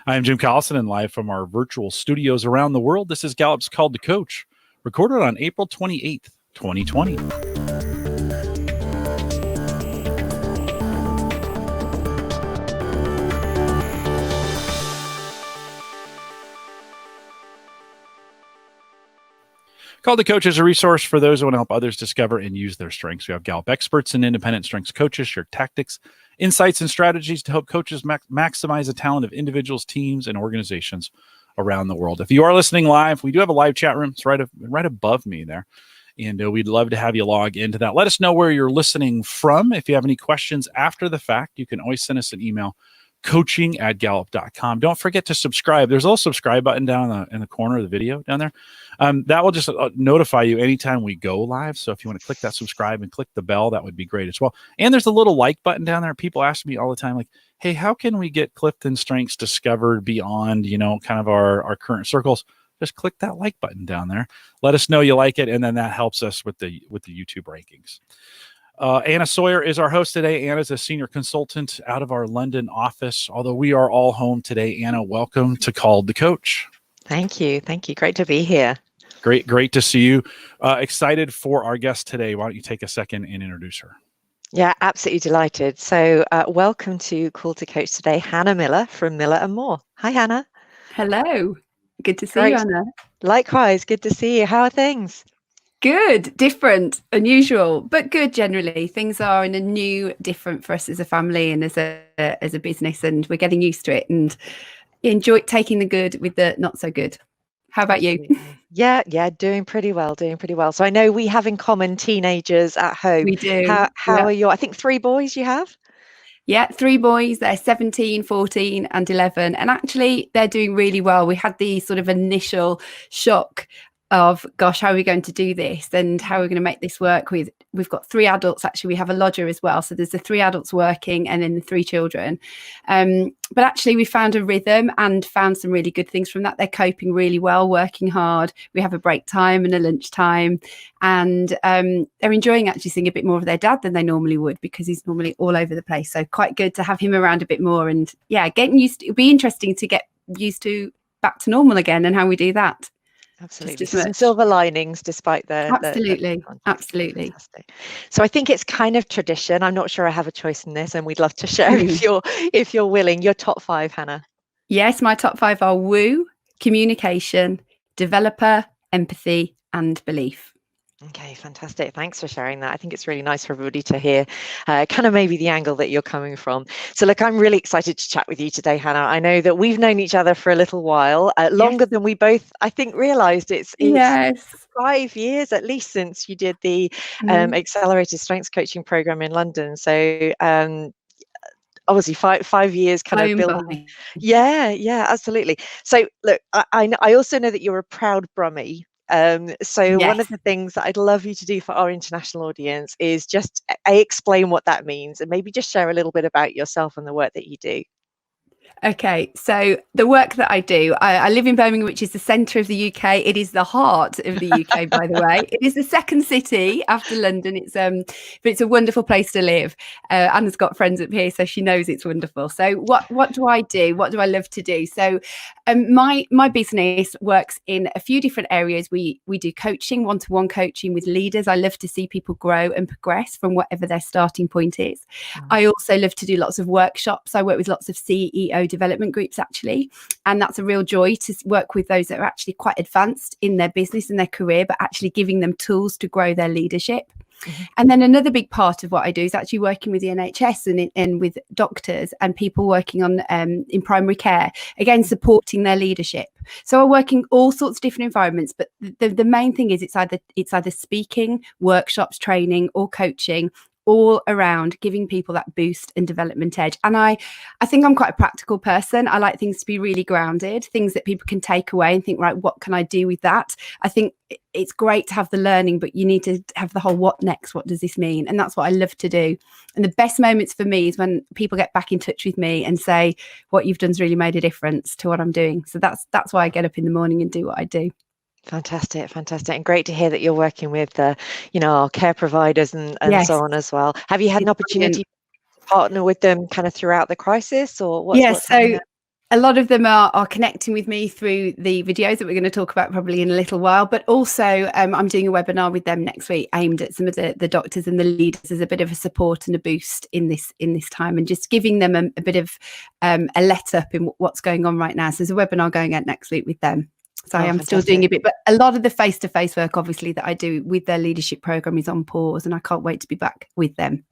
I'm Jim Collison, and live from our virtual studios around the world, this is Gallup's Call to Coach, recorded on April 28th, 2020. Call to Coach is a resource for those who want to help others discover and use their strengths. We have Gallup experts and independent strengths coaches share tactics, insights, and strategies to help coaches maximize the talent of individuals, teams, and organizations around the world. If you are listening live, we do have a live chat room. It's right above me there. And we'd love to have you log into that. Let us know where you're listening from. If you have any questions after the fact, you can always send us an email, coaching@gallup.com. Don't forget to subscribe. There's a little subscribe button down in the corner of the video down there. That will just notify you anytime we go live. So if you want to click that subscribe and click the bell, that would be great as well. And there's a little like button down there. People ask me all the time, like, hey, how can we get Clifton Strengths discovered beyond, kind of our current circles? Just click that like button down there. Let us know you like it, and then that helps us with the YouTube rankings. Anna Sawyer is our host today. Anna's a senior consultant out of our London office. Although we are all home today, Anna, welcome to Call the Coach. Thank you. Great to be here. Great to see you. Excited for our guest today. Why don't you take a second and introduce her? Yeah, absolutely delighted. So welcome to Call to Coach today, Hannah Miller from Miller & Moore. Hi, Hannah. Hello. Good to see you, Anna. Likewise. Good to see you. How are things? Good, different, unusual, but good generally. Things are in a new, different for us as a family and as a business, and we're getting used to it and enjoy taking the good with the not so good. How about you? Yeah, doing pretty well. So I know we have in common teenagers at home. We do. How are your, I think 3 boys you have? Yeah, 3 boys. They're 17, 14 and 11. And actually, they're doing really well. We had the sort of initial shock of, gosh, how are we going to do this and how are we going to make this work with, we've got 3 adults. Actually, we have a lodger as well. So there's the 3 adults working and then the 3 children. But actually, we found a rhythm and found some really good things from that. They're coping really well, working hard. We have a break time and a lunch time. And they're enjoying actually seeing a bit more of their dad than they normally would because he's normally all over the place. So quite good to have him around a bit more. And yeah, getting used to, it'll be interesting to get used to back to normal again and how we do that. Absolutely. Silver linings despite the absolutely. Fantastic. So I think it's kind of tradition. I'm not sure I have a choice in this, and we'd love to share if you're willing. Your top 5, Hannah. Yes, my top 5 are woo, communication, developer, empathy, and belief. Okay, fantastic. Thanks for sharing that. I think it's really nice for everybody to hear kind of maybe the angle that you're coming from. So look, I'm really excited to chat with you today, Hannah. I know that we've known each other for a little while, longer than we both, I think, realised. It's 5 years at least since you did the Accelerated Strengths Coaching Programme in London. So obviously 5 years kind of building. Yeah, absolutely. So look, I also know that you're a proud Brummie. One of the things that I'd love you to do for our international audience is just explain what that means and maybe just share a little bit about yourself and the work that you do. Okay, so the work that I do, I live in Birmingham, which is the centre of the UK. It is the heart of the UK, by the way. It is the second city after London. But it's a wonderful place to live. Anna's got friends up here, so she knows it's wonderful. So what do I do? What do I love to do? So my business works in a few different areas. We do coaching, one-to-one coaching with leaders. I love to see people grow and progress from whatever their starting point is. I also love to do lots of workshops. I work with lots of CEO development groups actually, and that's a real joy to work with those that are actually quite advanced in their business and their career, but actually giving them tools to grow their leadership. And then another big part of what I do is actually working with the NHS and with doctors and people working on in primary care, again supporting their leadership. So I work in all sorts of different environments, but the main thing is it's either speaking, workshops, training, or coaching, all around giving people that boost and development edge. And I think I'm quite a practical person. I like things to be really grounded, things that people can take away and think, right, what can I do with that? I think it's great to have the learning, but you need to have the whole what next, what does this mean? And that's what I love to do. And the best moments for me is when people get back in touch with me and say, what you've done's really made a difference to what I'm doing. So that's why I get up in the morning and do what I do. Fantastic. And great to hear that you're working with, our care providers and so on as well. Have you had an opportunity to partner with them kind of throughout the crisis or what's A lot of them are connecting with me through the videos that we're going to talk about probably in a little while, but also I'm doing a webinar with them next week aimed at some of the doctors and the leaders as a bit of a support and a boost in this time, and just giving them a bit of a let up in what's going on right now. So there's a webinar going out next week with them. So I am still doing a bit, but a lot of the face-to-face work, obviously, that I do with their leadership program is on pause, and I can't wait to be back with them.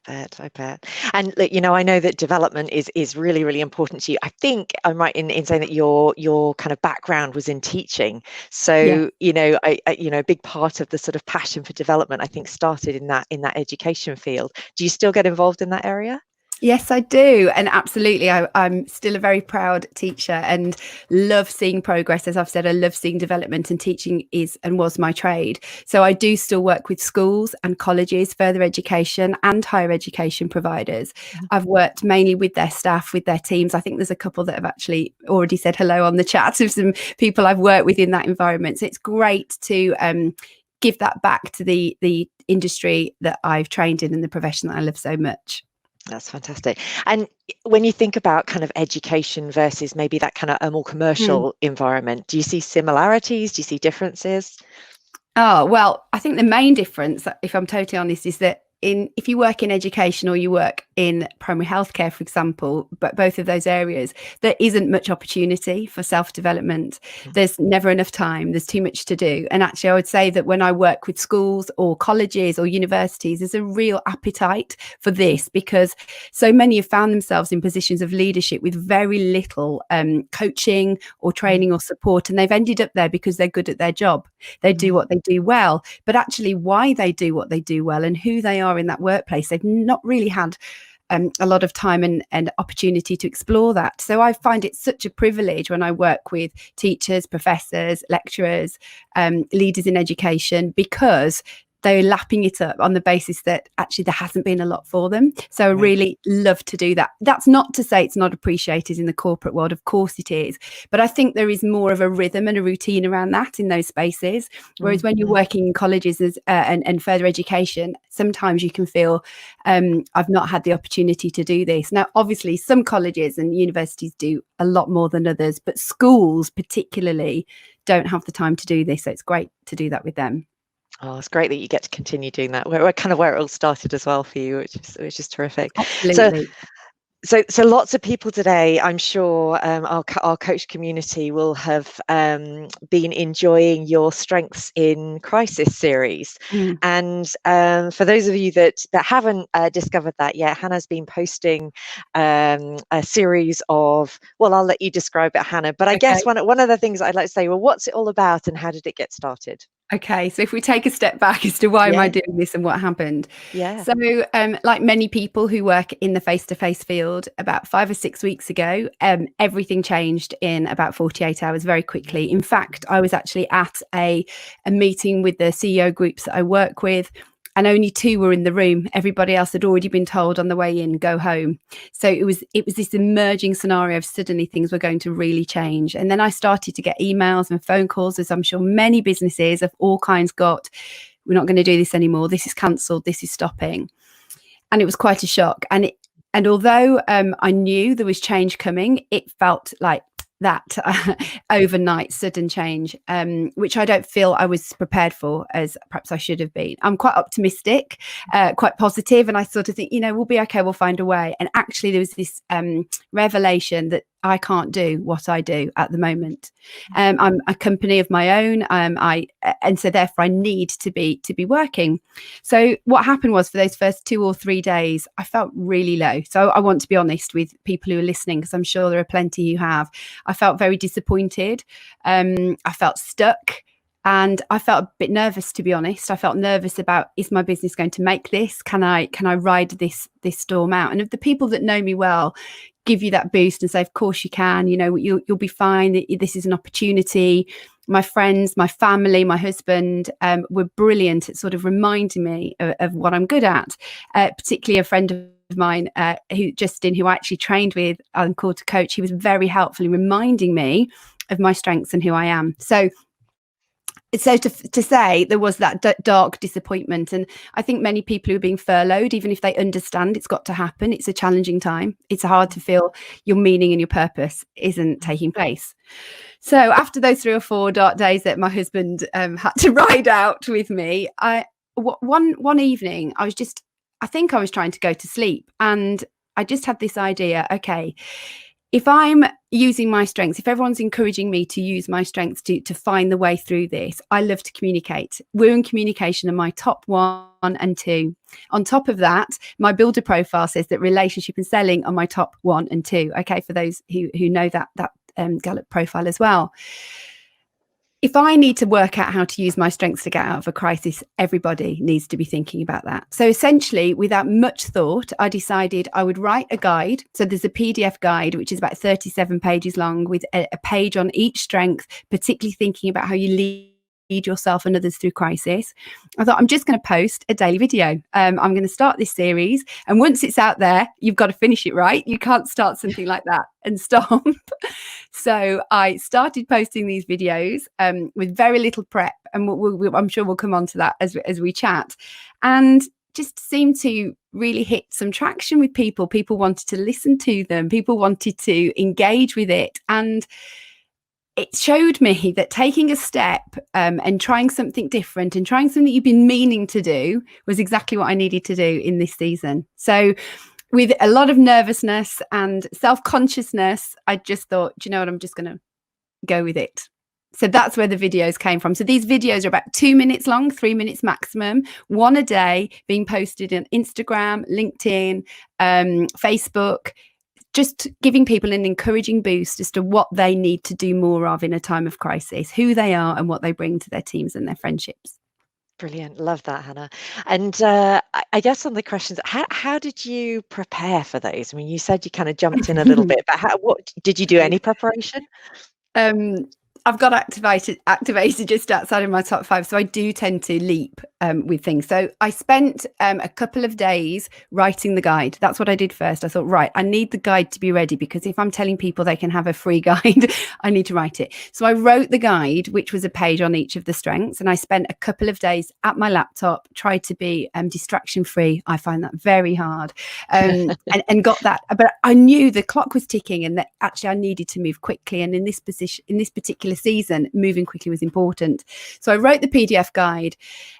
I bet. And look, I know that development is really, really important to you. I think I'm right in saying that your kind of background was in teaching. So, yeah. A big part of the sort of passion for development, I think, started in that education field. Do you still get involved in that area? Yes, I do. And absolutely, I'm still a very proud teacher and love seeing progress. As I've said, I love seeing development, and teaching is and was my trade. So I do still work with schools and colleges, further education and higher education providers. I've worked mainly with their staff, with their teams. I think there's a couple that have actually already said hello on the chat of some people I've worked with in that environment. So it's great to give that back to the industry that I've trained in and the profession that I love so much. That's fantastic. And when you think about kind of education versus maybe that kind of a more commercial environment, do you see similarities? Do you see differences? Oh, well, I think the main difference, if I'm totally honest, is that if you work in education or you work in primary healthcare, for example, but both of those areas, there isn't much opportunity for self-development. There's never enough time. There's too much to do. And actually, I would say that when I work with schools or colleges or universities, there's a real appetite for this, because so many have found themselves in positions of leadership with very little coaching or training or support. And they've ended up there because they're good at their job. They do what they do well, but actually why they do what they do well and who they are in that workplace, they've not really had a lot of time and opportunity to explore that. So I find it such a privilege when I work with teachers, professors, lecturers, leaders in education, because they're lapping it up on the basis that actually there hasn't been a lot for them. So I really love to do that. That's not to say it's not appreciated in the corporate world. Of course it is. But I think there is more of a rhythm and a routine around that in those spaces. Whereas when you're working in colleges and further education, sometimes you can feel I've not had the opportunity to do this. Now, obviously, some colleges and universities do a lot more than others, but schools particularly don't have the time to do this. So it's great to do that with them. Oh, it's great that you get to continue doing that. We're kind of where it all started as well for you, which is terrific. Absolutely. So lots of people today, I'm sure our coach community will have been enjoying your Strengths in Crisis series. And for those of you that haven't discovered that yet, Hannah's been posting a series of, well, I'll let you describe it, Hannah. But I guess one of the things I'd like to say, well, what's it all about and how did it get started? Okay, so if we take a step back as to why am I doing this and what happened? So like many people who work in the face-to-face field, about 5 or 6 weeks ago, everything changed in about 48 hours very quickly. In fact, I was actually at a meeting with the CEO groups that I work with, and only 2 were in the room. Everybody else had already been told on the way in, go home. So it was this emerging scenario of suddenly things were going to really change. And then I started to get emails and phone calls, as I'm sure many businesses of all kinds got. We're not going to do this anymore. This is cancelled. This is stopping. And it was quite a shock. And although I knew there was change coming, it felt like that overnight sudden change, which I don't feel I was prepared for as perhaps I should have been. I'm quite optimistic, quite positive, and I sort of think, we'll be okay, we'll find a way. And actually there was this revelation that I can't do what I do at the moment. I'm a company of my own, and so therefore I need to be working. So what happened was, for those first 2 or 3 days, I felt really low. So I want to be honest with people who are listening, because I'm sure there are plenty who have. I felt very disappointed. I felt stuck. And I felt a bit nervous, to be honest. I felt nervous about, is my business going to make this? Can I ride this storm out? And if the people that know me well give you that boost and say, of course you can, you'll be fine. This is an opportunity. My friends, my family, my husband were brilliant at sort of reminding me of what I'm good at. Particularly a friend of mine, Justin, who I actually trained with and called to coach. He was very helpful in reminding me of my strengths and who I am. So So to say there was that dark disappointment, and I think many people who are being furloughed, even if they understand it's got to happen, it's a challenging time. It's hard to feel your meaning and your purpose isn't taking place. So after those 3 or 4 dark days that my husband had to ride out with me, one evening I think I was trying to go to sleep, and I just had this idea. Okay, if I'm using my strengths, if everyone's encouraging me to use my strengths to find the way through this, I love to communicate. We're in communication are my top 1 and 2. On top of that, my builder profile says that relationship and selling are my top 1 and 2. Okay, for those who know that Gallup profile as well. If I need to work out how to use my strengths to get out of a crisis, everybody needs to be thinking about that. So essentially, without much thought, I decided I would write a guide. So there's a PDF guide, which is about 37 pages long, with a page on each strength, particularly thinking about how you lead yourself and others through crisis. I thought, I'm just going to post a daily video. I'm going to start this series, and once it's out there, you've got to finish it right. You can't start something like that and stop. So I started posting these videos with very little prep, and I'm sure we'll come on to that as we chat, and just seemed to really hit some traction with people. People wanted to listen to them. People wanted to engage with it, and it showed me that taking a step and trying something different and trying something you've been meaning to do was exactly what I needed to do in this season. So with a lot of nervousness and self-consciousness, I just thought, do you know what, I'm just going to go with it. So that's where the videos came from. So these videos are about 2 minutes long, 3 minutes maximum, 1 a day, being posted on Instagram, LinkedIn, Facebook, just giving people an encouraging boost as to what they need to do more of in a time of crisis, who they are and what they bring to their teams and their friendships. Brilliant. Love that, Hannah. And I guess on the questions, how did you prepare for those? I mean, you said you kind of jumped in a little bit, but what did you do any preparation? I've got activated just outside of my top 5. So I do tend to leap with things. So I spent a couple of days writing the guide. That's what I did first. I thought, right, I need the guide to be ready, because if I'm telling people they can have a free guide, I need to write it. So I wrote the guide, which was a page on each of the strengths. And I spent a couple of days at my laptop, tried to be distraction free. I find that very hard, and got that. But I knew the clock was ticking, and that actually I needed to move quickly. And in this particular season, moving quickly was important. So I wrote the PDF guide,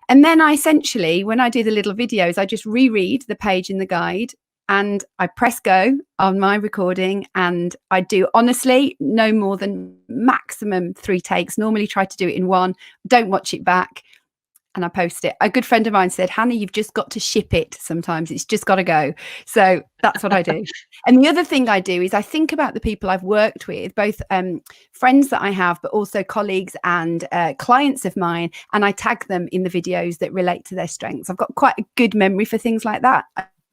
and then I essentially, when I do the little videos, I just reread the page in the guide, and I press go on my recording, and I do, honestly, no more than maximum 3 takes. Normally try to do it in 1, don't watch it back, and I post it. A good friend of mine said, Hannah, you've just got to ship it sometimes. It's just got to go. So that's what I do. And the other thing I do is I think about the people I've worked with, both friends that I have, but also colleagues and clients of mine, and I tag them in the videos that relate to their strengths. I've got quite a good memory for things like that.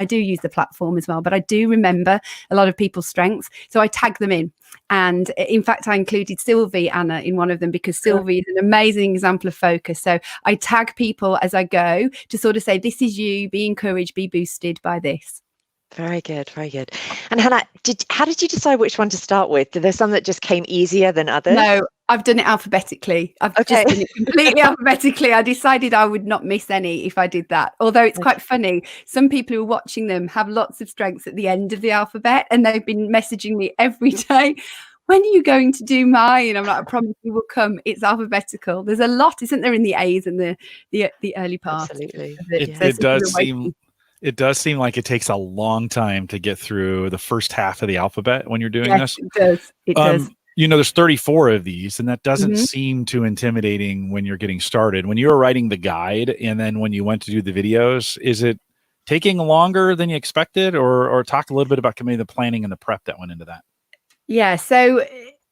I do use the platform as well, but I do remember a lot of people's strengths. So I tag them in. And in fact, I included Sylvie, Anna, in one of them, because Sylvie is an amazing example of focus. So I tag people as I go to sort of say, this is you, be encouraged, be boosted by this. Very good, very good. And Hannah, how did you decide which one to start with? Did there some that just came easier than others? No, I've done it alphabetically. I've just done it completely alphabetically. I decided I would not miss any if I did that. Although it's quite funny. Some people who are watching them have lots of strengths at the end of the alphabet, and they've been messaging me every day. When are you going to do mine? I'm like, I promise you will come. It's alphabetical. There's a lot, isn't there, in the A's and the early part. Absolutely. It does seem like it takes a long time to get through the first half of the alphabet when you're doing this. It does. It does. You know, there's 34 of these, and that doesn't seem too intimidating when you're getting started. When you were writing the guide, and then when you went to do the videos, is it taking longer than you expected, or talk a little bit about the planning and the prep that went into that? Yeah, so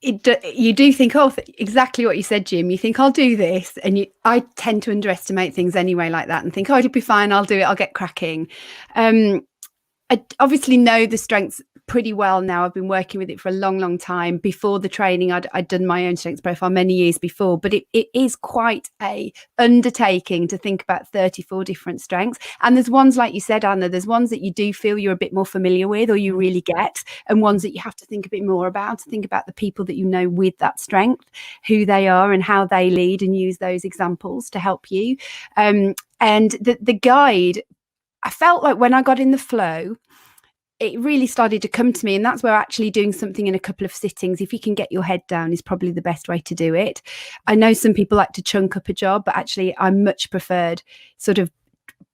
you do think, exactly what you said, Jim. You think, I'll do this, and I tend to underestimate things anyway like that, and think, it'll be fine, I'll do it, I'll get cracking. I obviously know the strengths pretty well now. I've been working with it for a long time. Before the training, I'd done my own strengths profile many years before, but it is quite a undertaking to think about 34 different strengths. And there's ones, like you said, Anna, there's ones that you do feel you're a bit more familiar with or you really get, and ones that you have to think a bit more about, think about the people that you know with that strength, who they are and how they lead, and use those examples to help you. And the guide, I felt like when I got in the flow, it really started to come to me, and that's where actually doing something in a couple of sittings, if you can get your head down, is probably the best way to do it. I know some people like to chunk up a job, but actually I much preferred sort of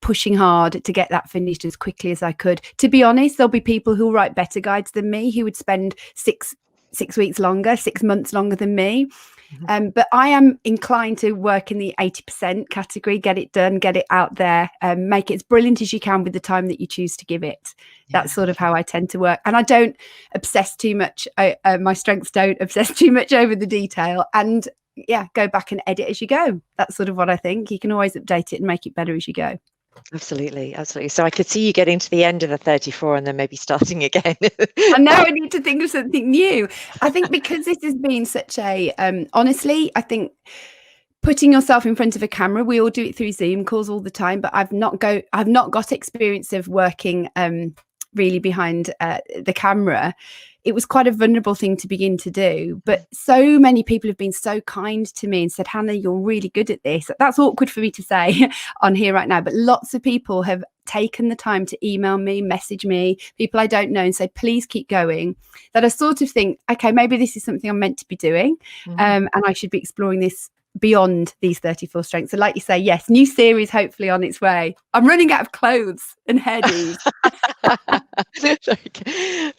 pushing hard to get that finished as quickly as I could. To be honest, there'll be people who write better guides than me, who would spend six weeks longer, 6 months longer than me. But I am inclined to work in the 80% category, get it done, get it out there, make it as brilliant as you can with the time that you choose to give it. That's sort of how I tend to work. And I don't obsess too much. My strengths don't obsess too much over the detail. And go back and edit as you go. That's sort of what I think. You can always update it and make it better as you go. Absolutely. So I could see you getting to the end of the 34 and then maybe starting again. And now I need to think of something new. I think because this has been such a, honestly, I think putting yourself in front of a camera, we all do it through Zoom calls all the time, but I've not got experience of working really behind the camera. It was quite a vulnerable thing to begin to do, but so many people have been so kind to me and said, Hannah, you're really good at this. That's awkward for me to say on here right now, but lots of people have taken the time to email me, message me, people I don't know, and say, please keep going. That I sort of think, okay, maybe this is something I'm meant to be doing, and I should be exploring this beyond these 34 strengths. So like you say, yes, new series hopefully on its way. I'm running out of clothes and hairdos.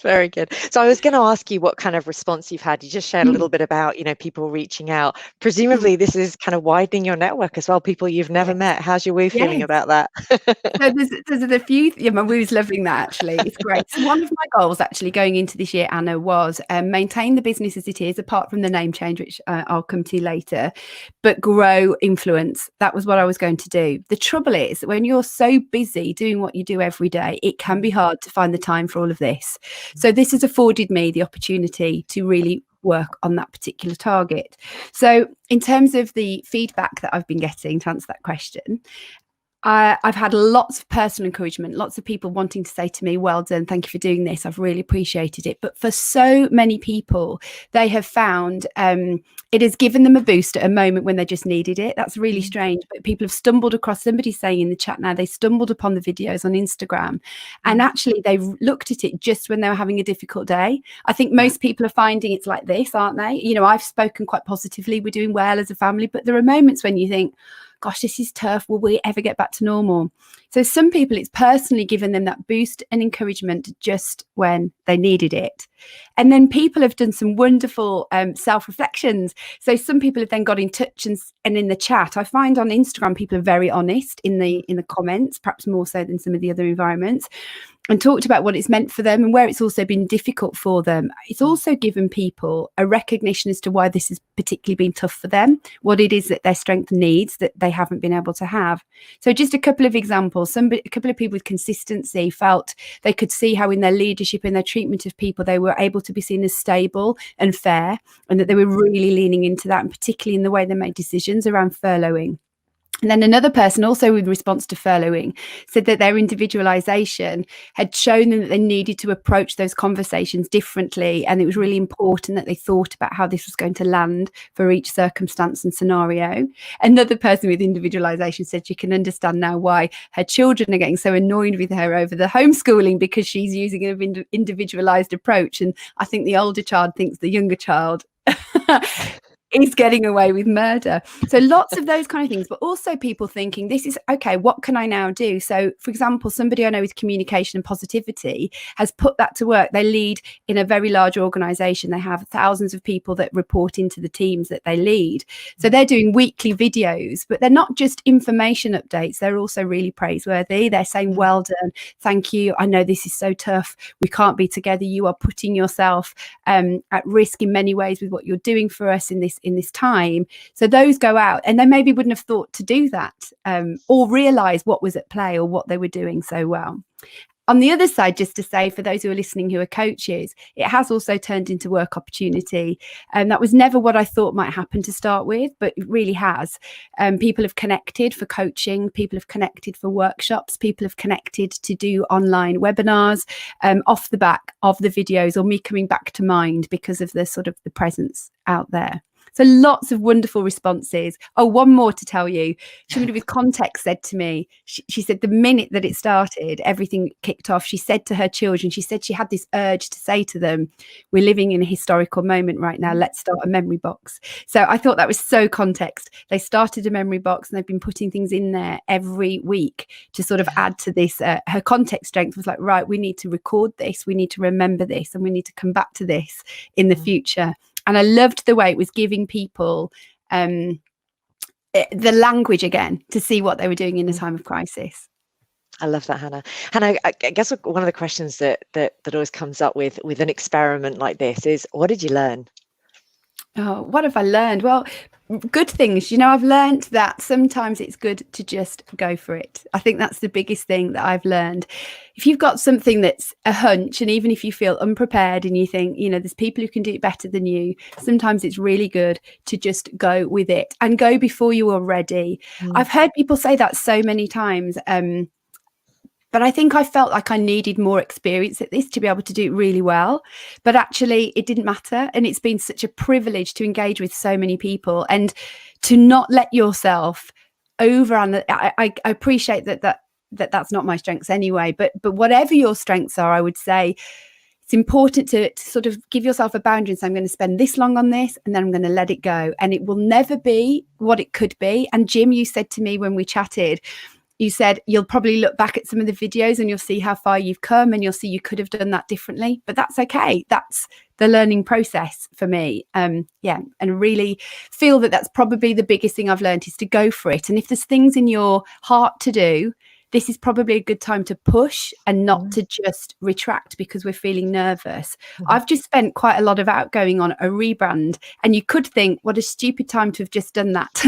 Very good. So I was going to ask you what kind of response you've had. You just shared a little bit about, people reaching out. Presumably this is kind of widening your network as well, people you've never met. How's your woo feeling about that? So there's a few, my woo's loving that actually. It's great. So one of my goals actually going into this year, Anna, was maintain the business as it is, apart from the name change, which I'll come to later, but grow influence. That was what I was going to do. The trouble is, when you're so busy doing what you do every day, it can be hard to find the time for all of this. So this has afforded me the opportunity to really work on that particular target. So in terms of the feedback that I've been getting, to answer that question, I've had lots of personal encouragement, lots of people wanting to say to me, well done, thank you for doing this, I've really appreciated it. But for so many people, they have found it has given them a boost at a moment when they just needed it. That's really strange, but people have stumbled across, somebody's saying in the chat now, they stumbled upon the videos on Instagram, and actually they've looked at it just when they were having a difficult day. I think most people are finding it's like this, aren't they? I've spoken quite positively, we're doing well as a family, but there are moments when you think, gosh, this is tough. Will we ever get back to normal? So some people, it's personally given them that boost and encouragement just when they needed it. And then people have done some wonderful self-reflections. So some people have then got in touch and in the chat. I find on Instagram, people are very honest in the comments, perhaps more so than some of the other environments, and talked about what it's meant for them and where it's also been difficult for them. It's also given people a recognition as to why this has particularly been tough for them, what it is that their strength needs that they haven't been able to have. So just a couple of examples. A couple of people with consistency felt they could see how in their leadership, in their treatment of people, they were able to be seen as stable and fair, and that they were really leaning into that, and particularly in the way they made decisions around furloughing. And then another person, also in response to furloughing, said that their individualization had shown them that they needed to approach those conversations differently. And it was really important that they thought about how this was going to land for each circumstance and scenario. Another person with individualization said she can understand now why her children are getting so annoyed with her over the homeschooling, because she's using an individualized approach. And I think the older child thinks the younger child is getting away with murder. So lots of those kind of things, but also people thinking, this is okay, what can I now do? So for example, somebody I know with communication and positivity has put that to work. They lead in a very large organization. They have thousands of people that report into the teams that they lead. So they're doing weekly videos, but they're not just information updates. They're also really praiseworthy. They're saying, well done, thank you. I know this is so tough. We can't be together. You are putting yourself at risk in many ways with what you're doing for us in this time. So those go out, and they maybe wouldn't have thought to do that or realize what was at play or what they were doing so well. on the other side, just to say for those who are listening who are coaches, it has also turned into work opportunity. And that was never what I thought might happen to start with, but it really has. People have connected for coaching, people have connected for workshops, people have connected to do online webinars off the back of the videos or me coming back to mind because of the sort of the presence out there. So lots of wonderful responses. Oh, one more to tell you. Somebody with context said to me, she said the minute that it started, everything kicked off. She said to her children, she said she had this urge to say to them, we're living in a historical moment right now. Let's start a memory box. So I thought that was so context. They started a memory box and they've been putting things in there every week to sort of add to this. Her context strength was like, right, we need to record this. We need to remember this and we need to come back to this in the future. And I loved the way it was giving people the language again to see what they were doing in a time of crisis. I love that, Hannah. Hannah, I guess one of the questions that always comes up with an experiment like this is, what did you learn? Oh, what have I learned? Well, good things. You know, I've learned that sometimes it's good to just go for it. I think that's the biggest thing that I've learned. If you've got something that's a hunch, and even if you feel unprepared and you think, you know, there's people who can do it better than you, sometimes it's really good to just go with it and go before you are ready. I've heard people say that so many times. But I think I felt like I needed more experience at this to be able to do it really well. But actually, it didn't matter. And it's been such a privilege to engage with so many people and to not let yourself I appreciate that's not my strengths anyway. But whatever your strengths are, I would say it's important to sort of give yourself a boundary and say, I'm going to spend this long on this and then I'm going to let it go. And it will never be what it could be. And Jim, you said to me when we chatted, you said you'll probably look back at some of the videos and you'll see how far you've come and you'll see you could have done that differently, but that's okay. That's the learning process for me. And really feel that that's probably the biggest thing I've learned is to go for it. And if there's things in your heart to do, this is probably a good time to push and not to just retract because we're feeling nervous. I've just spent quite a lot of outgoing on a rebrand and you could think, what a stupid time to have just done that.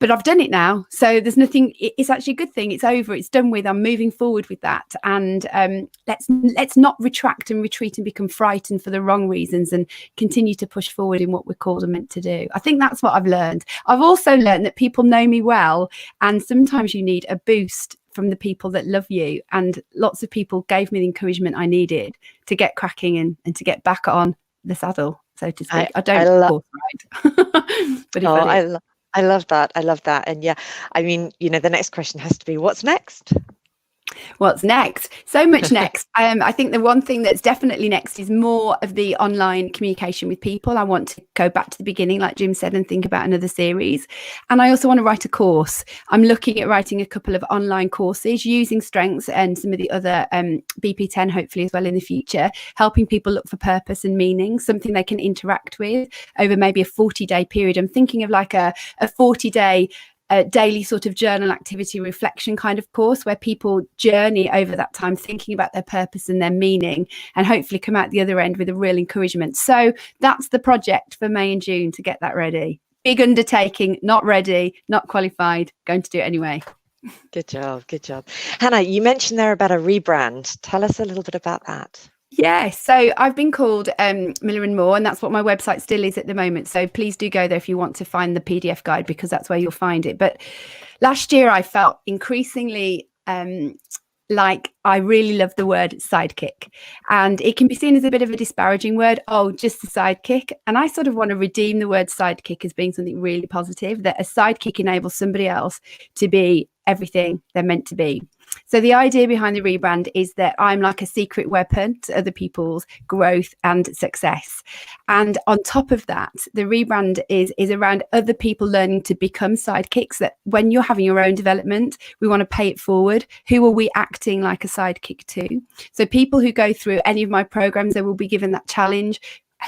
But I've done it now. So there's nothing, it's actually a good thing. It's over. It's done with. I'm moving forward with that. And let's not retract and retreat and become frightened for the wrong reasons and continue to push forward in what we're called and meant to do. I think that's what I've learned. I've also learned that people know me well. And sometimes you need a boost from the people that love you. And lots of people gave me the encouragement I needed to get cracking and to get back on the saddle, so to speak. I don't but I love that. I love that. And yeah, I mean, you know, the next question has to be, what's next? What's next? So much next. I think the one thing that's definitely next is more of the online communication with people. I want to go back to the beginning, like Jim said, and think about another series. And I also want to write a course. I'm looking at writing a couple of online courses using strengths and some of the other BP10, hopefully as well in the future, helping people look for purpose and meaning, something they can interact with over maybe a 40-day period. I'm thinking of like a 40-day daily sort of journal activity reflection kind of course where people journey over that time thinking about their purpose and their meaning and hopefully come out the other end with a real encouragement. So that's the project for May and June, to get that ready. Big undertaking, not ready, not qualified, going to do it anyway. Good job. Good job. Hannah, you mentioned there about a rebrand. Tell us a little bit about that. Yeah, so I've been called Miller and Moore, and that's what my website still is at the moment. So please do go there if you want to find the PDF guide, because that's where you'll find it. But last year I felt increasingly like I really love the word sidekick, and it can be seen as a bit of a disparaging word. Oh, just a sidekick. And I sort of want to redeem the word sidekick as being something really positive, that a sidekick enables somebody else to be everything they're meant to be. So the idea behind the rebrand is that I'm like a secret weapon to other people's growth and success. And on top of that, the rebrand is around other people learning to become sidekicks, that when you're having your own development, we want to pay it forward. Who are we acting like a sidekick to? So people who go through any of my programs, they will be given that challenge.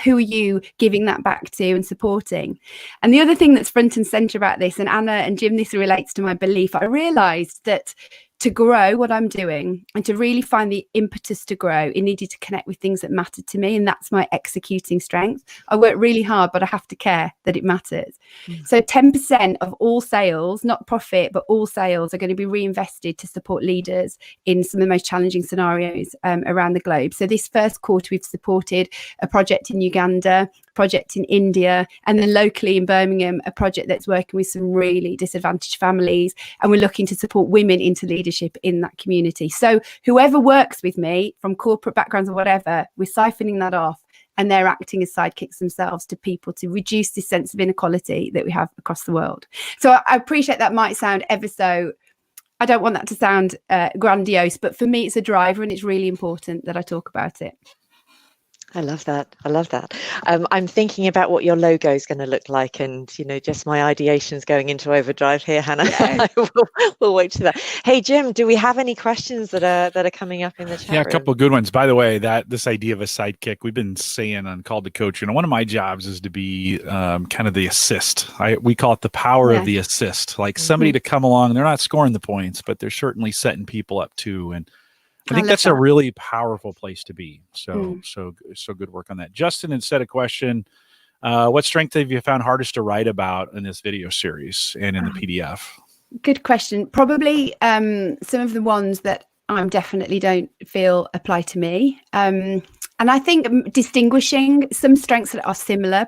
Who are you giving that back to and supporting? And the other thing that's front and center about this, and Anna and Jim, this relates to my belief, I realized that to grow what I'm doing and to really find the impetus to grow, it needed to connect with things that matter to me. And that's my executing strength. I work really hard, but I have to care that it matters. So 10% of all sales, not profit, but all sales are going to be reinvested to support leaders in some of the most challenging scenarios around the globe. So this first quarter, we've supported a project in Uganda, project in India, and then locally in Birmingham, a project that's working with some really disadvantaged families. And we're looking to support women into leadership in that community. So whoever works with me from corporate backgrounds or whatever, we're siphoning that off, and they're acting as sidekicks themselves to people to reduce this sense of inequality that we have across the world. So I appreciate that might sound ever so, I don't want that to sound grandiose, but for me, it's a driver, and it's really important that I talk about it. I love that. I love that. I'm thinking about what your logo is going to look like, and just my ideation's going into overdrive here, Hannah. Yes. we'll wait to that. Hey, Jim, do we have any questions that are coming up in the chat Yeah, a room? couple of good ones. By the way, this idea of a sidekick, we've been saying on Call to Coach, one of my jobs is to be kind of the assist. We call it the power of the assist, like somebody to come along. They're not scoring the points, but they're certainly setting people up too. And I think that's a really powerful place to be. So good work on that. Justin had said a question. What strength have you found hardest to write about in this video series and in the PDF? Good question. Probably some of the ones that I definitely don't feel apply to me. And I think distinguishing some strengths that are similar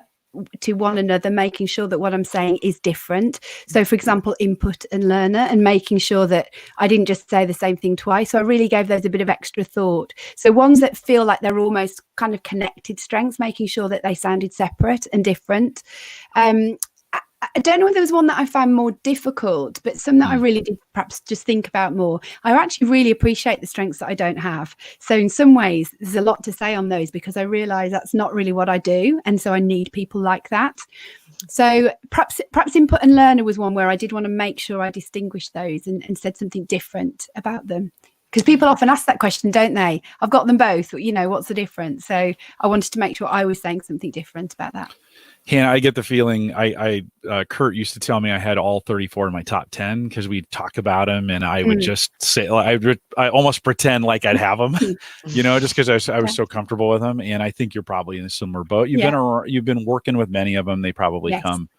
to one another, making sure that what I'm saying is different. So for example, input and learner, and making sure that I didn't just say the same thing twice. So I really gave those a bit of extra thought. So ones that feel like they're almost kind of connected strengths, making sure that they sounded separate and different. I don't know if there was one that I found more difficult, but some that I really did perhaps just think about more. I actually really appreciate the strengths that I don't have. So in some ways, there's a lot to say on those, because I realize that's not really what I do. And so I need people like that. So perhaps input and learner was one where I did want to make sure I distinguished those and said something different about them. Because people often ask that question, don't they? I've got them both, what's the difference? So I wanted to make sure I was saying something different about that. Yeah, I get the feeling. Kurt used to tell me I had all 34 in my top 10 because we'd talk about them, and I would just say, I almost pretend like I'd have them, just because I was so comfortable with them. And I think you're probably in a similar boat. You've been working with many of them. They probably come.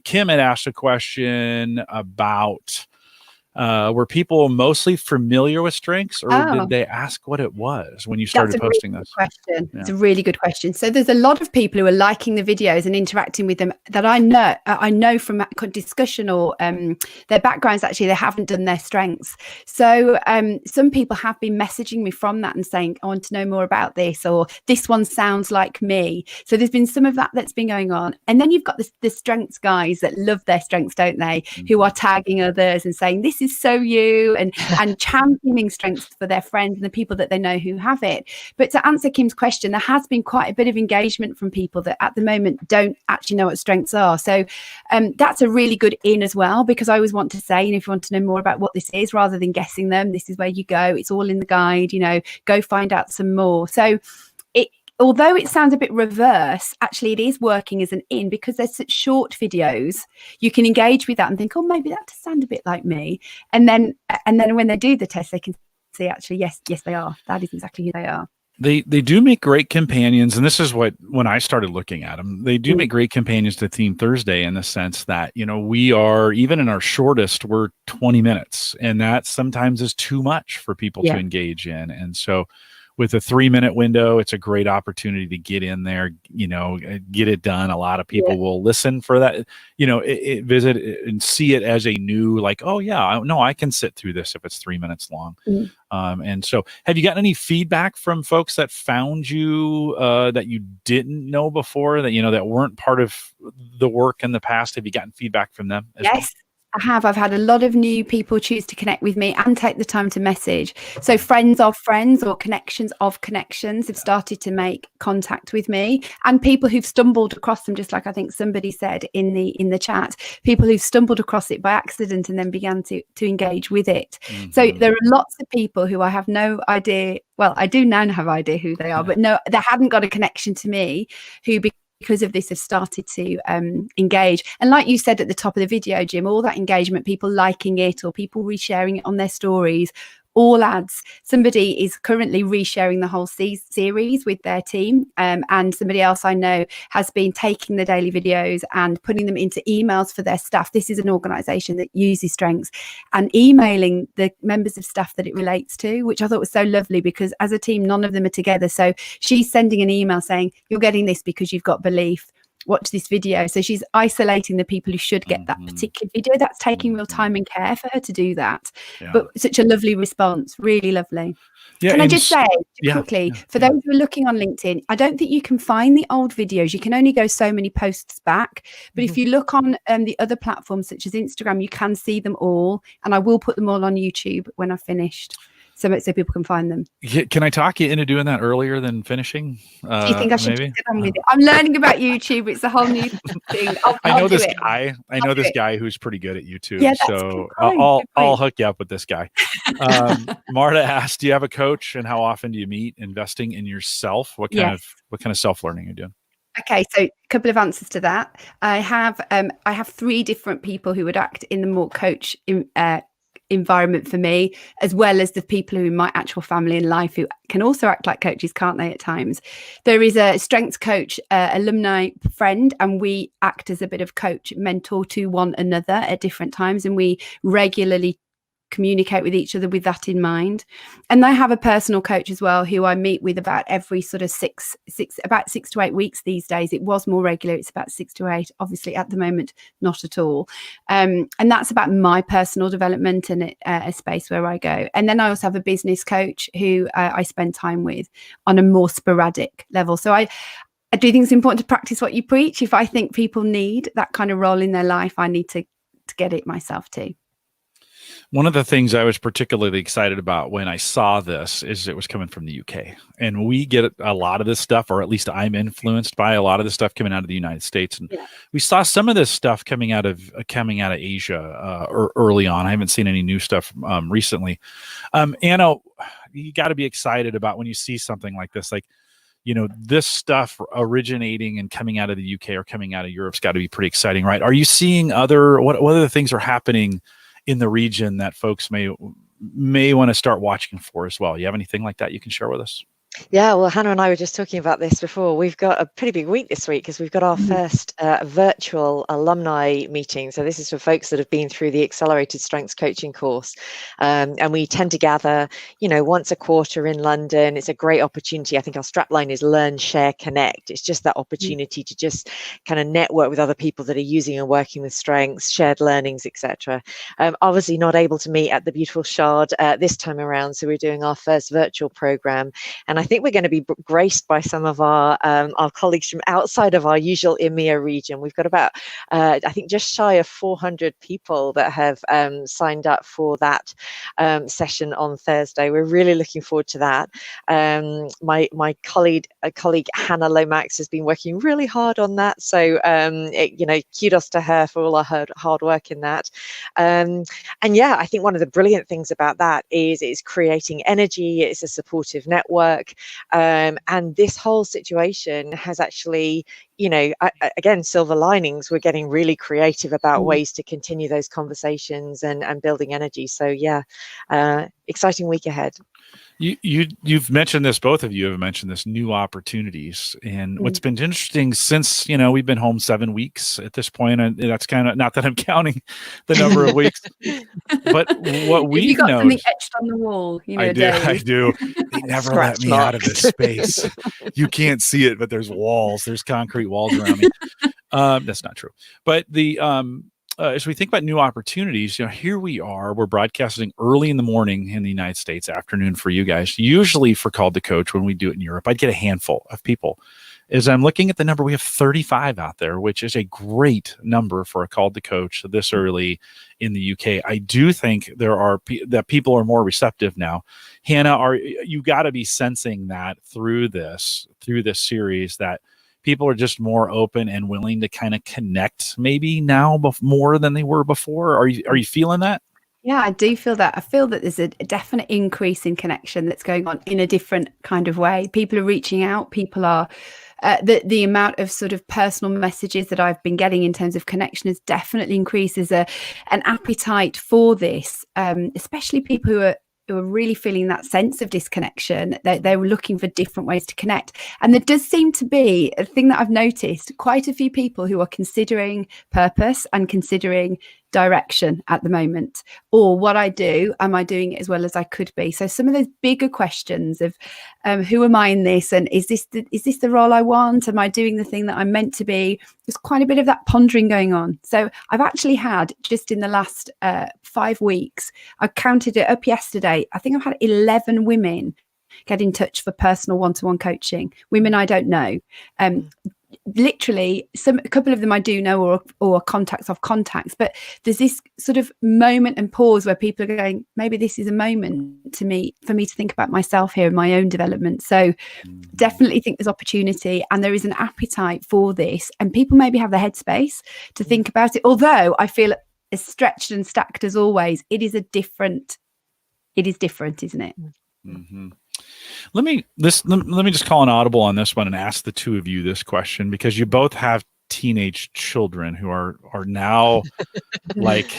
Kim had asked a question about were people mostly familiar with strengths, or did they ask what it was when you started posting this? Question. Yeah. It's a really good question. So there's a lot of people who are liking the videos and interacting with them that I know from discussion or their backgrounds. Actually, they haven't done their strengths. So some people have been messaging me from that and saying, I want to know more about this, or this one sounds like me. So there's been some of that that's been going on. And then you've got the strengths guys that love their strengths, don't they? Who are tagging others and saying, this is so you, and championing strengths for their friends and the people that they know who have it. But to answer Kim's question, there has been quite a bit of engagement from people that at the moment don't actually know what strengths are. So that's a really good in as well, because I always want to say, if you want to know more about what this is, rather than guessing them, this is where you go. It's all in the guide, go find out some more. So although it sounds a bit reverse, actually it is working as an in, because there's such short videos. You can engage with that and think, oh, maybe that does sound a bit like me. And then when they do the test, they can see, actually, yes, they are. That is exactly who they are. They do make great companions, and this is when I started looking at them, they do make great companions to Theme Thursday, in the sense that, we are, even in our shortest, we're 20 minutes, and that sometimes is too much for people to engage in. And so with a 3-minute window, it's a great opportunity to get in there, get it done. A lot of people will listen for that, visit and see it as a new, like, oh yeah, no, I can sit through this if it's 3 minutes long. And so have you gotten any feedback from folks that found you that you didn't know before, that, that weren't part of the work in the past? Have you gotten feedback from them as well? I have. I've had a lot of new people choose to connect with me and take the time to message. So friends of friends or connections of connections have started to make contact with me, and people who've stumbled across them, just like I think somebody said in the chat, people who've stumbled across it by accident and then began to engage with it. So there are lots of people who I have no idea. Well, I do now have idea who they are, but no, they hadn't got a connection to me, who because of this have started to engage. And like you said at the top of the video, Jim, all that engagement, people liking it or people resharing it on their stories, all adds. Somebody is currently resharing the whole series with their team, and somebody else I know has been taking the daily videos and putting them into emails for their staff. This is an organisation that uses Strengths, and emailing the members of staff that it relates to, which I thought was so lovely, because as a team none of them are together. So she's sending an email saying, you're getting this because you've got belief, watch this video. So she's isolating the people who should get that particular video. That's taking real time and care for her to do that. But such a lovely response, really lovely. Can I just say quickly, for those who are looking on LinkedIn, I don't think you can find the old videos. You can only go so many posts back. But if you look on the other platforms such as Instagram, you can see them all. And I will put them all on YouTube when I've finished, so people can find them. Can I talk you into doing that earlier than finishing? Do you think I should get on with it? I'm learning about YouTube. It's a whole new thing. I know this guy. I know this guy who's pretty good at YouTube. Yeah, so I'll hook you up with this guy. Marta asked, "Do you have a coach, and how often do you meet? Investing in yourself. What kind of self-learning are you doing?" Okay, so a couple of answers to that. I have 3 different people who would act in the more coach environment for me, as well as the people who in my actual family and life who can also act like coaches, can't they, at times. There is a strengths coach alumni friend, and we act as a bit of coach mentor to one another at different times, and we regularly communicate with each other with that in mind. And I have a personal coach as well, who I meet with about every sort of 6 to 8 weeks these days. It was more regular. It's about 6 to 8. Obviously, at the moment, not at all. And that's about my personal development and a space where I go. And then I also have a business coach who I spend time with on a more sporadic level. So I do think it's important to practice what you preach. If I think people need that kind of role in their life, I need to get it myself too. One of the things I was particularly excited about when I saw this is it was coming from the UK, and we get a lot of this stuff, or at least I'm influenced by a lot of this stuff coming out of the United States. And we saw some of this stuff coming out of Asia early on. I haven't seen any new stuff recently. Anna, you got to be excited about when you see something like this, like, this stuff originating and coming out of the UK or coming out of Europe's got to be pretty exciting, right? Are you seeing what other things are happening in the region that folks may want to start watching for as well? You have anything like that you can share with us? Yeah, well, Hannah and I were just talking about this before. We've got a pretty big week this week because we've got our first virtual alumni meeting. So this is for folks that have been through the Accelerated Strengths Coaching course. And we tend to gather, once a quarter in London. It's a great opportunity. I think our strapline is Learn, Share, Connect. It's just that opportunity to just kind of network with other people that are using and working with strengths, shared learnings, etc. Obviously not able to meet at the beautiful Shard this time around. So we're doing our first virtual program. And I think we're going to be graced by some of our colleagues from outside of our usual EMEA region. We've got about, I think, just shy of 400 people that have signed up for that session on Thursday. We're really looking forward to that. My colleague Hannah Lomax has been working really hard on that. So, kudos to her for all her hard work in that. And yeah, I think one of the brilliant things about that is it's creating energy. It's a supportive network. And this whole situation has actually, again, silver linings. We're getting really creative about ways to continue those conversations and building energy. So yeah, exciting week ahead. You've mentioned this, both of you have mentioned this, new opportunities. And what's been interesting since, we've been home 7 weeks at this point, and that's kind of, not that I'm counting the number of weeks, but what we've you got noticed, something etched on the wall, I do. They never let me out of this space. You can't see it, but there's concrete walls around me. That's not true. But as we think about new opportunities, here we are, we're broadcasting early in the morning in the United States, afternoon for you guys. Usually for Called to Coach, when we do it in Europe, I'd get a handful of people. As I'm looking at the number, we have 35 out there, which is a great number for a Called to Coach this early in the UK. I do think that people are more receptive now. Hannah, you got to be sensing that through this series, that people are just more open and willing to kind of connect maybe now more than they were before. Are you feeling that? Yeah, I do feel that. I feel that there's a definite increase in connection that's going on in a different kind of way. People are reaching out. People are the amount of sort of personal messages that I've been getting in terms of connection has definitely increased. There's an appetite for this, especially people who are really feeling that sense of disconnection. They were looking for different ways to connect. And there does seem to be a thing that I've noticed, quite a few people who are considering purpose and considering direction at the moment, or what I do, am I doing it as well as I could be? So some of those bigger questions of who am I in this, and is this the role I want? Am I doing the thing that I'm meant to be? There's quite a bit of that pondering going on. So I've actually had, just in the last 5 weeks, I counted it up yesterday, I think I've had 11 women get in touch for personal one-to-one coaching, women I don't know. Literally, a couple of them I do know, or contacts of contacts, but there's this sort of moment and pause where people are going, maybe this is a moment for me to think about myself here and my own development. So definitely think there's opportunity, and there is an appetite for this, and people maybe have the headspace to think about it. Although I feel as stretched and stacked as always, it is different, isn't it? Mm-hmm. Let me just call an audible on this one and ask the two of you this question, because you both have teenage children who are now like,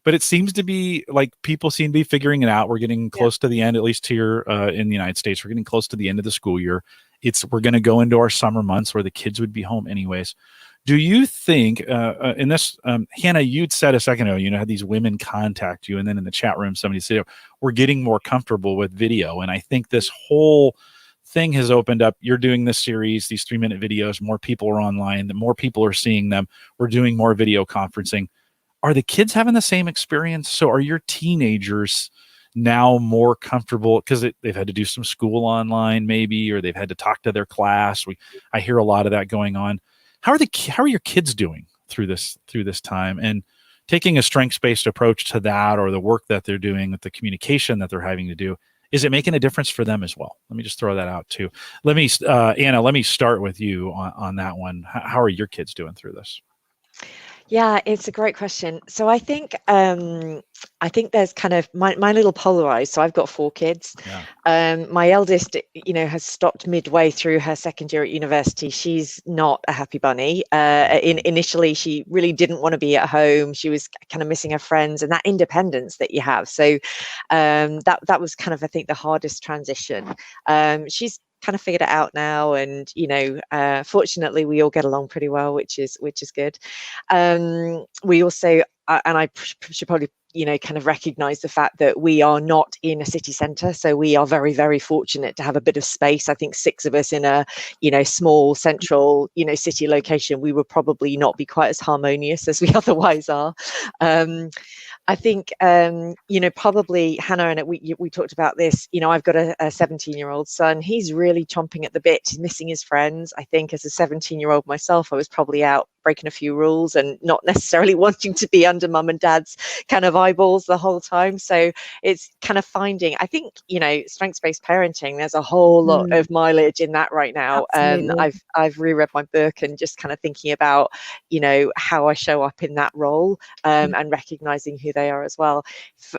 but it seems to be like people seem to be figuring it out. We're getting close to the end, at least here in the United States. We're getting close to the end of the school year. We're going to go into our summer months where the kids would be home anyways. Do you think in this, Hannah, you'd said a second ago, had these women contact you, and then in the chat room, somebody said, we're getting more comfortable with video. And I think this whole thing has opened up. You're doing this series, these 3-minute videos, more people are online, the more people are seeing them. We're doing more video conferencing. Are the kids having the same experience? So are your teenagers now more comfortable because they've had to do some school online maybe, or they've had to talk to their class? I hear a lot of that going on. How are your kids doing through this time, and taking a strengths-based approach to that, or the work that they're doing with the communication that they're having to do? Is it making a difference for them as well? Let me just throw that out too. Anna, let me start with you on that one. How are your kids doing through this? Yeah, it's a great question. So I think there's kind of mine a little polarized. So I've got 4 kids. Yeah. My eldest, has stopped midway through her second year at university. She's not a happy bunny. Initially, she really didn't want to be at home. She was kind of missing her friends and that independence that you have. So that was kind of, I think, the hardest transition. She's kind of figured it out now, and fortunately we all get along pretty well, which is good. We also and I should probably kind of recognize the fact that we are not in a city center, so we are very, very fortunate to have a bit of space. I think 6 of us in a small central city location, we would probably not be quite as harmonious as we otherwise are. I think, probably Hannah, and we talked about this, I've got a 17-year-old son. He's really chomping at the bit. He's missing his friends. I think as a 17-year-old myself, I was probably out breaking a few rules and not necessarily wanting to be under mum and dad's kind of eyeballs the whole time. So it's kind of finding, I think, strengths-based parenting, there's a whole lot of mileage in that right now. I've reread my book and just kind of thinking about, how I show up in that role, and recognizing who they are as well.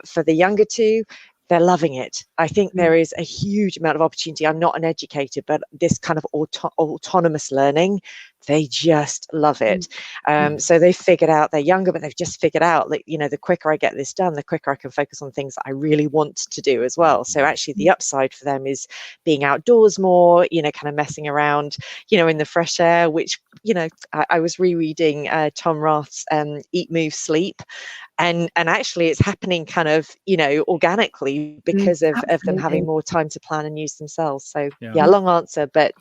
For the younger 2, they're loving it. I think there is a huge amount of opportunity. I'm not an educator, but this kind of autonomous learning, they just love it. So they've figured out, they're younger, but they've just figured out that, the quicker I get this done, the quicker I can focus on things that I really want to do as well. So actually the upside for them is being outdoors more, kind of messing around, in the fresh air, which, I was rereading Tom Roth's Eat, Move, Sleep. And actually it's happening kind of, organically because of them having more time to plan and use themselves. So yeah, long answer, but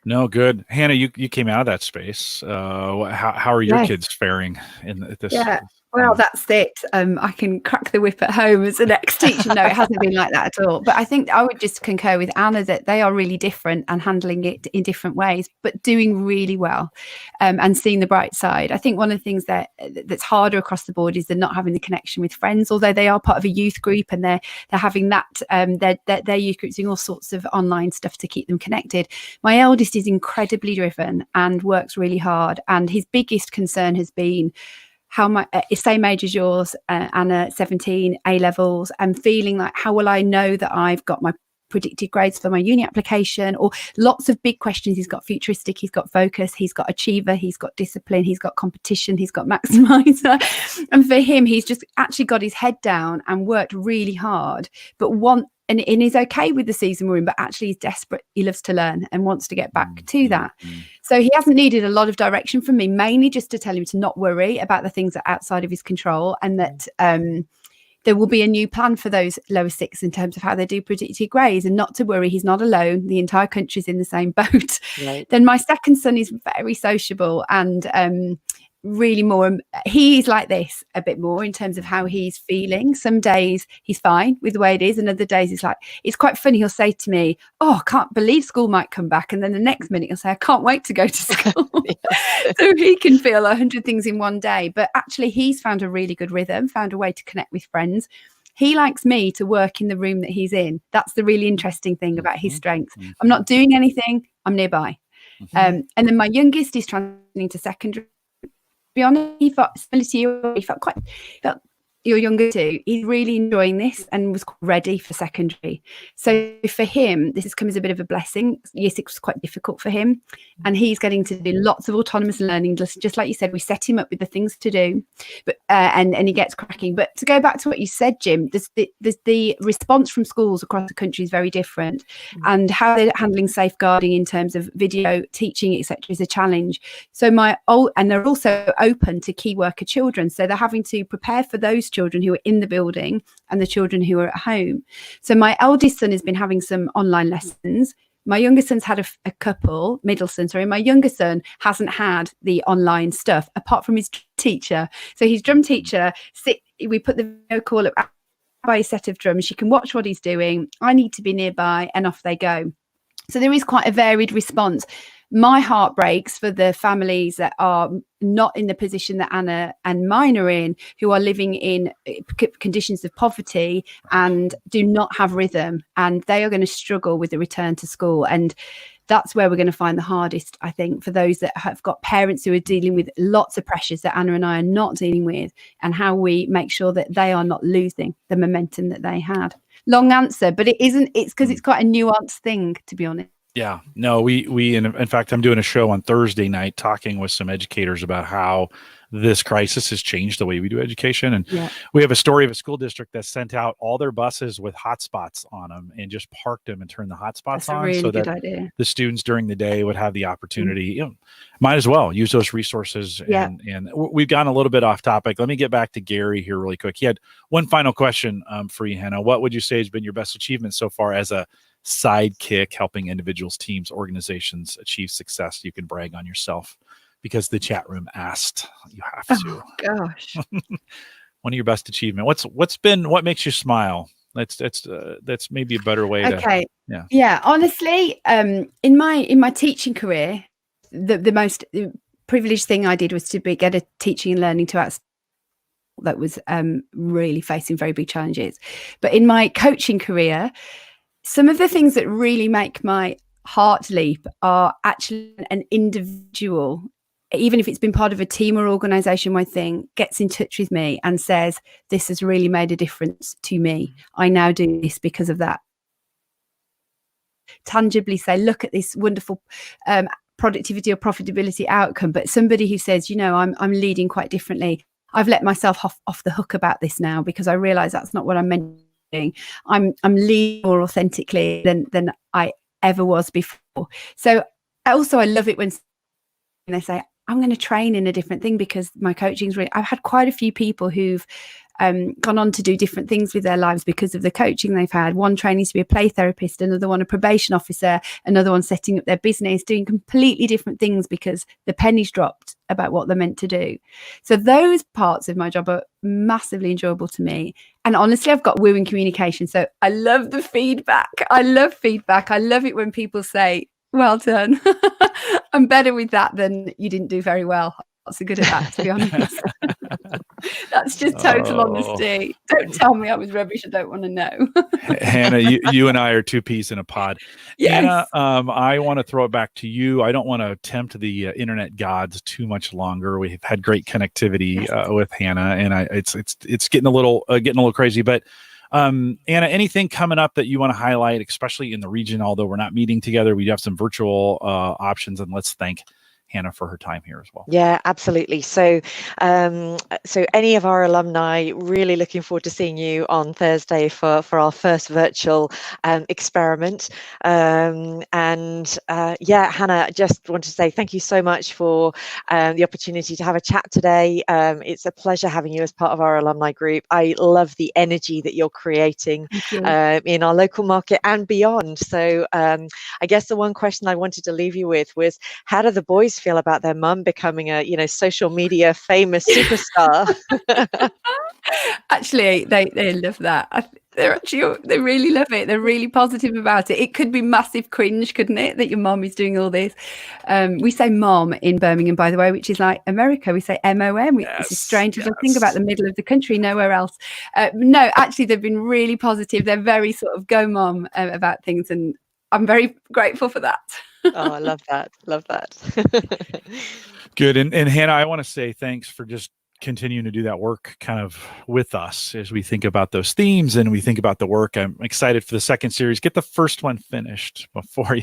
no, good. Hannah, you came out of that space. How are your kids faring in this? Yeah. Well, that's it. I can crack the whip at home as an ex-teacher. No, it hasn't been like that at all. But I think I would just concur with Anna that they are really different and handling it in different ways, but doing really well, and seeing the bright side. I think one of the things that's harder across the board is they're not having the connection with friends, although they are part of a youth group and they're having that. Their youth groups doing all sorts of online stuff to keep them connected. My eldest is incredibly driven and works really hard, and his biggest concern has been how my same age as yours, Anna, 17, A levels, and feeling like, how will I know that I've got my predicted grades for my uni application, or lots of big questions. He's got futuristic, he's got focus, he's got achiever, he's got discipline, he's got competition, he's got maximizer. And for him, he's just actually got his head down and worked really hard, but and is okay with the season we're in, but actually he's desperate. He loves to learn and wants to get back to that. So he hasn't needed a lot of direction from me, mainly just to tell him to not worry about the things that are outside of his control, and that there will be a new plan for those lower six in terms of how they do predicted grades, and not to worry. He's not alone. The entire country's in the same boat. Right. Then my second son is very sociable and really more, he's like this a bit more in terms of how he's feeling. Some days he's fine with the way it is, and other days it's quite funny. He'll say to me, oh, I can't believe school might come back, and then the next minute he'll say, I can't wait to go to school. So he can feel 100 things in one day, but actually he's found a really good rhythm, found a way to connect with friends. He likes me to work in the room that he's in. That's the really interesting thing about his strengths. I'm not doing anything, I'm nearby. And then my youngest is transitioning to secondary. Be honest, he felt similar to you. He felt you're younger too. He's really enjoying this and was ready for secondary. So for him, this has come as a bit of a blessing. Year 6 was quite difficult for him, and he's getting to do lots of autonomous learning. Just like you said, we set him up with the things to do, but and he gets cracking. But to go back to what you said, Jim, the response from schools across the country is very different, and how they're handling safeguarding in terms of video teaching, etc., is a challenge. So and they're also open to key worker children, so they're having to prepare for those children who are in the building and the children who are at home. So my eldest son has been having some online lessons. My younger son's had a couple. My younger son hasn't had the online stuff apart from his teacher. So his drum teacher, we put the video call up by a set of drums. She can watch what he's doing. I need to be nearby, and off they go. So there is quite a varied response. My heart breaks for the families that are not in the position that Anna and mine are in, who are living in conditions of poverty and do not have rhythm, and they are going to struggle with the return to school. And that's where we're going to find the hardest, I think, for those that have got parents who are dealing with lots of pressures that Anna and I are not dealing with, and how we make sure that they are not losing the momentum that they had. Long answer, but it's because it's quite a nuanced thing, to be honest. Yeah, no, we in fact, I'm doing a show on Thursday night talking with some educators about how this crisis has changed the way we do education. And we have a story of a school district that sent out all their buses with hotspots on them and just parked them and turned the hotspots on, really, so that the students during the day would have the opportunity, might as well use those resources. And we've gotten a little bit off topic. Let me get back to Gary here really quick. He had one final question for you, Hannah. What would you say has been your best achievement so far as a sidekick, helping individuals, teams, organizations achieve success? You can brag on yourself because the chat room asked. You have to. Oh gosh. One of your best achievement. What makes you smile? That's maybe a better way to. Yeah. Honestly, in my teaching career, the most privileged thing I did was to get a teaching and learning to that was really facing very big challenges. But in my coaching career, some of the things that really make my heart leap are actually an individual, even if it's been part of a team or organization-wide thing, gets in touch with me and says, this has really made a difference to me. I now do this because of that. Tangibly say, look at this wonderful productivity or profitability outcome, but somebody who says, I'm leading quite differently. I've let myself off the hook about this now because I realize that's not what I'm meant to do. I'm leading more authentically than I ever was before. So also I love it when they say, I'm going to train in a different thing because my coaching's really, I've had quite a few people who've gone on to do different things with their lives because of the coaching they've had. One training to be a play therapist, another one a probation officer, another one setting up their business, doing completely different things because the pennies dropped about what they're meant to do. So those parts of my job are massively enjoyable to me. And honestly, I've got woo in communication. So I love the feedback. I love feedback. I love it when people say, well done. I'm better with that than you didn't do very well. Not so good at that, to be honest. That's just total honesty. Don't tell me I was rubbish. I don't want to know. Hannah, you and I are two peas in a pod. Yes. Hannah, I want to throw it back to you. I don't want to tempt the internet gods too much longer. We've had great connectivity with Hannah, and it's getting a little crazy. But Anna, anything coming up that you want to highlight, especially in the region? Although we're not meeting together, we have some virtual options, and let's thank Hannah for her time here as well. Yeah, absolutely. So any of our alumni, really looking forward to seeing you on Thursday for our first virtual experiment. Yeah, Hannah, I just want to say thank you so much for the opportunity to have a chat today. It's a pleasure having you as part of our alumni group. I love the energy that you're creating in our local market and beyond. So I guess the one question I wanted to leave you with was, how do the boys feel about their mum becoming a social media famous superstar? Actually, they love that. They really love it. They're really positive about it. It could be massive cringe, couldn't it, that your mom is doing all this? We say mom in Birmingham, by the way, which is like America. We say MOM. It's a strange little thing about the middle of the country, nowhere else. No, actually, they've been really positive. They're very sort of go mom about things, and I'm very grateful for that. Oh, I love that. Love that. Good. And Hannah, I want to say thanks for just continuing to do that work kind of with us as we think about those themes and we think about the work. I'm excited for the second series. Get the first one finished before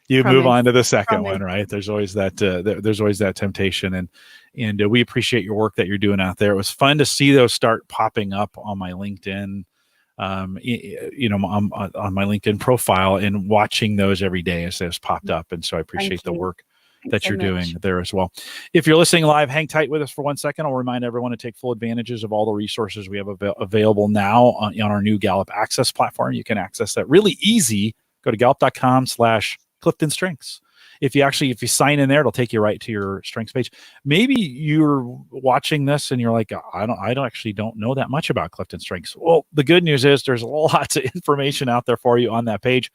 you move on to the second one, right? There's always that temptation, and we appreciate your work that you're doing out there. It was fun to see those start popping up on my LinkedIn on my LinkedIn profile, and watching those every day as those popped up. And so I appreciate the work that you're doing there as well. If you're listening live, hang tight with us for 1 second. I'll remind everyone to take full advantages of all the resources we have available now on our new Gallup Access platform. You can access that really easy. Go to gallup.com/CliftonStrengths. If you sign in there, it'll take you right to your strengths page. Maybe you're watching this and you're like, I don't know that much about CliftonStrengths. Well, the good news is there's lots of information out there for you on that page.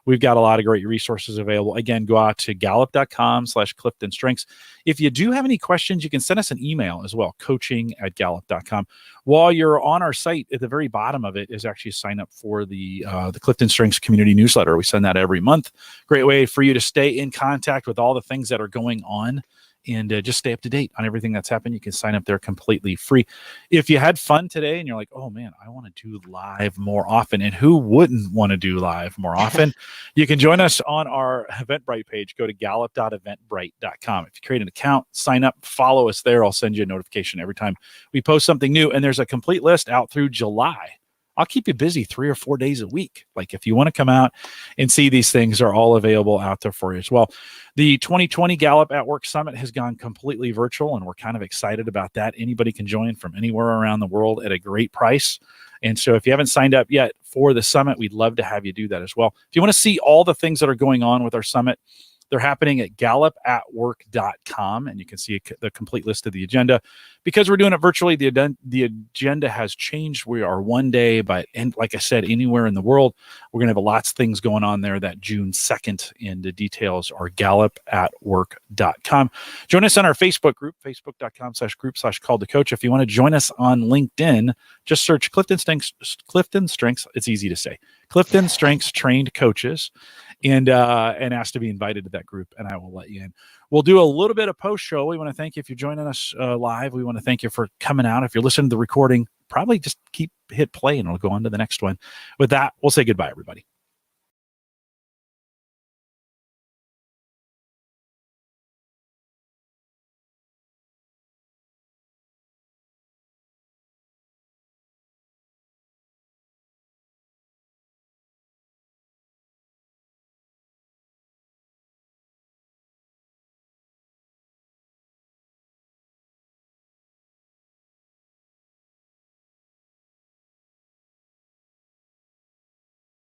We've got a lot of great resources available. Again, go out to gallup.com/CliftonStrengths. If you do have any questions, you can send us an email as well, coaching@gallup.com. While you're on our site, at the very bottom of it is actually a sign up for the Clifton Strengths community newsletter. We send that every month. Great way for you to stay in contact with all the things that are going on and just stay up to date on everything that's happened. You can sign up there completely free. If you had fun today and you're like, oh man, I want to do live more often, and who wouldn't want to do live more often? You can join us on our Eventbrite page. Go to gallup.eventbrite.com. If you create an account, sign up, follow us there. I'll send you a notification every time we post something new. And there's a complete list out through July. I'll keep you busy 3 or 4 days a week. Like, if you want to come out and see these things, are all available out there for you as well. The 2020 Gallup at Work Summit has gone completely virtual, and we're kind of excited about that. Anybody can join from anywhere around the world at a great price. And so if you haven't signed up yet for the summit, we'd love to have you do that as well. If you want to see all the things that are going on with our summit, they're happening at gallupatwork.com, and you can see the complete list of the agenda. Because we're doing it virtually, the agenda has changed. We are one day, and like I said, anywhere in the world. We're going to have lots of things going on there that June 2nd, and the details are gallupatwork.com. Join us on our Facebook group, facebook.com/group/call-to-coach. If you want to join us on LinkedIn, just search Clifton Strengths. It's easy to say. Clifton Strengths Trained Coaches, and ask to be invited to that group, and I will let you in. We'll do a little bit of post-show. We want to thank you if you're joining us live. We want to thank you for coming out. If you're listening to the recording, probably just hit play, and it'll go on to the next one. With that, we'll say goodbye, everybody.